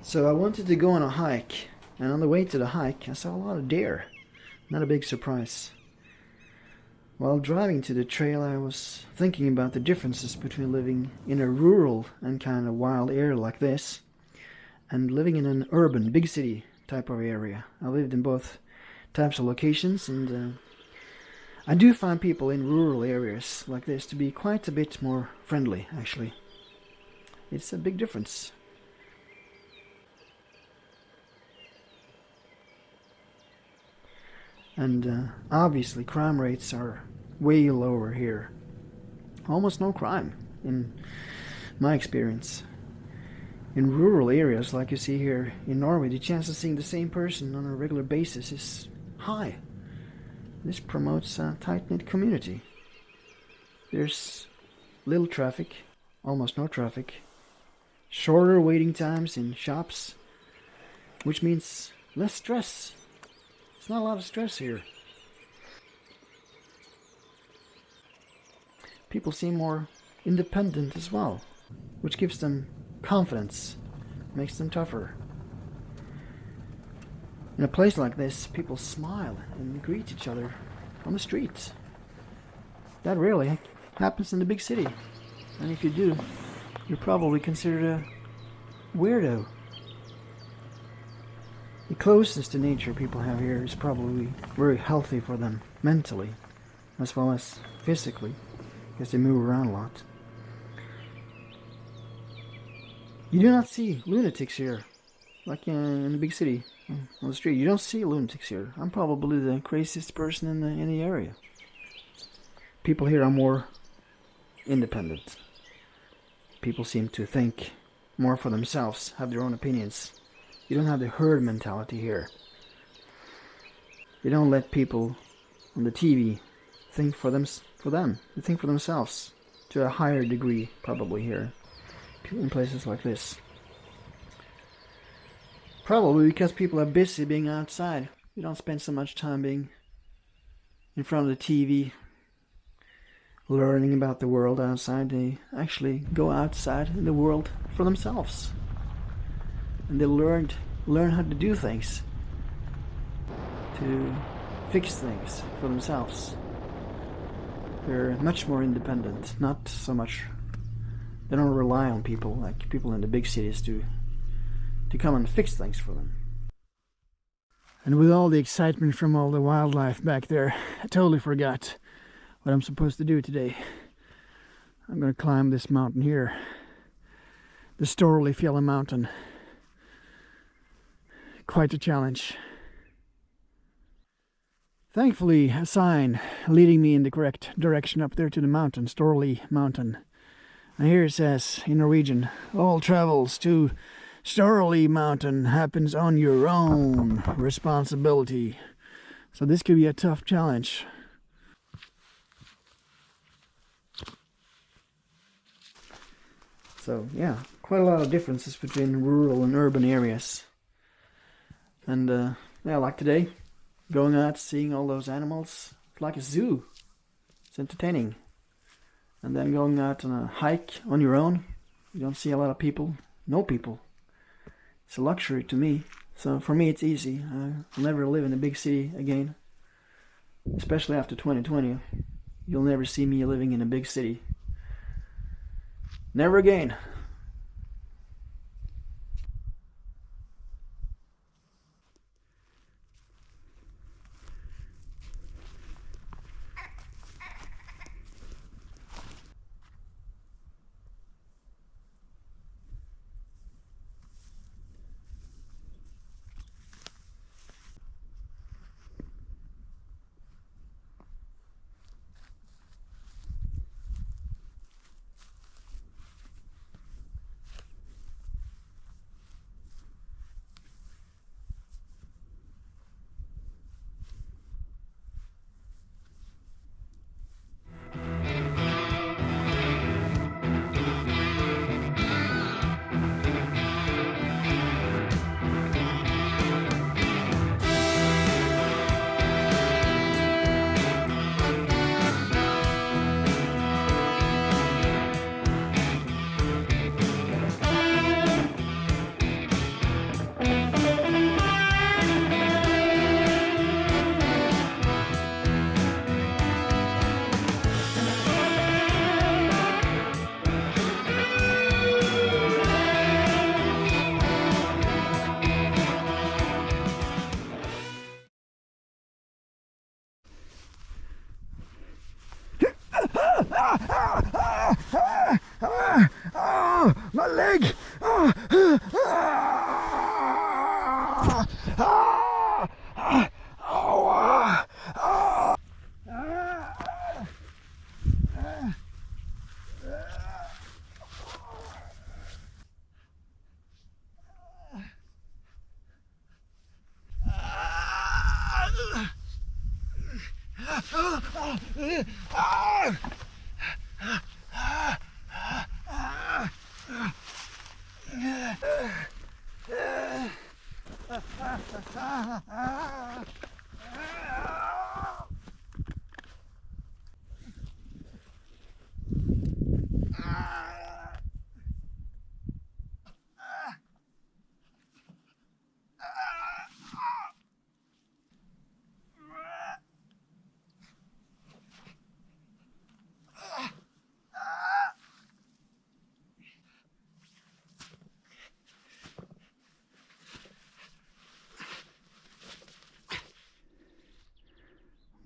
So I wanted to go on a hike, and on the way to the hike, I saw a lot of deer. Not a big surprise. While driving to the trail, I was thinking about the differences between living in a rural and kind of wild area like this and living in an urban, big city type of area. I lived in both types of locations, and I do find people in rural areas like this to be quite a bit more friendly, actually. It's a big difference. And obviously crime rates are way lower here. Almost no crime in my experience. In rural areas like you see here in Norway, the chance of seeing the same person on a regular basis is high. This promotes a tight-knit community. There's little traffic, almost no traffic, shorter waiting times in shops, which means less stress. There's not a lot of stress here. People seem more independent as well, which gives them confidence, makes them tougher. In a place like this, people smile and greet each other on the streets. That rarely happens in the big city. And if you do, you're probably considered a weirdo. The closeness to nature people have here is probably very healthy for them mentally as well as physically, because they move around a lot. You do not see lunatics here, like in the big city on the street. You don't see lunatics here. I'm probably the craziest person in the area. People here are more independent. People seem to think more for themselves, have their own opinions. You don't have the herd mentality here. You don't let people on the TV think for them. They think for themselves to a higher degree, probably here in places like this. Probably because people are busy being outside. You don't spend so much time being in front of the TV, learning about the world outside. They actually go outside in the world for themselves. And they learn how to do things, to fix things for themselves. They're much more independent, not so much. They don't rely on people like people in the big cities to come and fix things for them. And with all the excitement from all the wildlife back there, I totally forgot what I'm supposed to do today. I'm going to climb this mountain here, the Storlifjella mountain. Quite a challenge. Thankfully, a sign leading me in the correct direction up there to the mountain, Storli Mountain. And here it says in Norwegian, all travels to Storli Mountain happens on your own responsibility. So this could be a tough challenge. So yeah, quite a lot of differences between rural and urban areas. And yeah, like today, going out, seeing all those animals, it's like a zoo. It's entertaining. And then going out on a hike on your own, you don't see a lot of people, no people. It's a luxury to me. So for me, it's easy. I'll never live in a big city again, especially after 2020. You'll never see me living in a big city. Never again.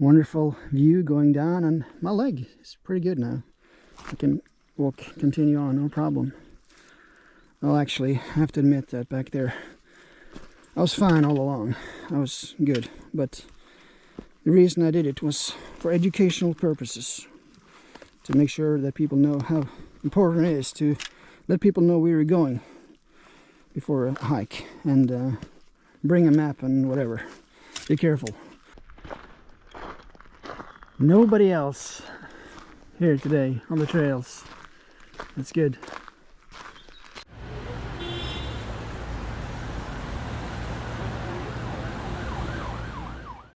Wonderful view going down, and my leg is pretty good now. I can continue on, no problem. Well, actually, I have to admit that back there, I was fine all along. I was good, but the reason I did it was for educational purposes, to make sure that people know how important it is to let people know where you're going before a hike, and bring a map and whatever. Be careful. Nobody else here today on the trails. That's good.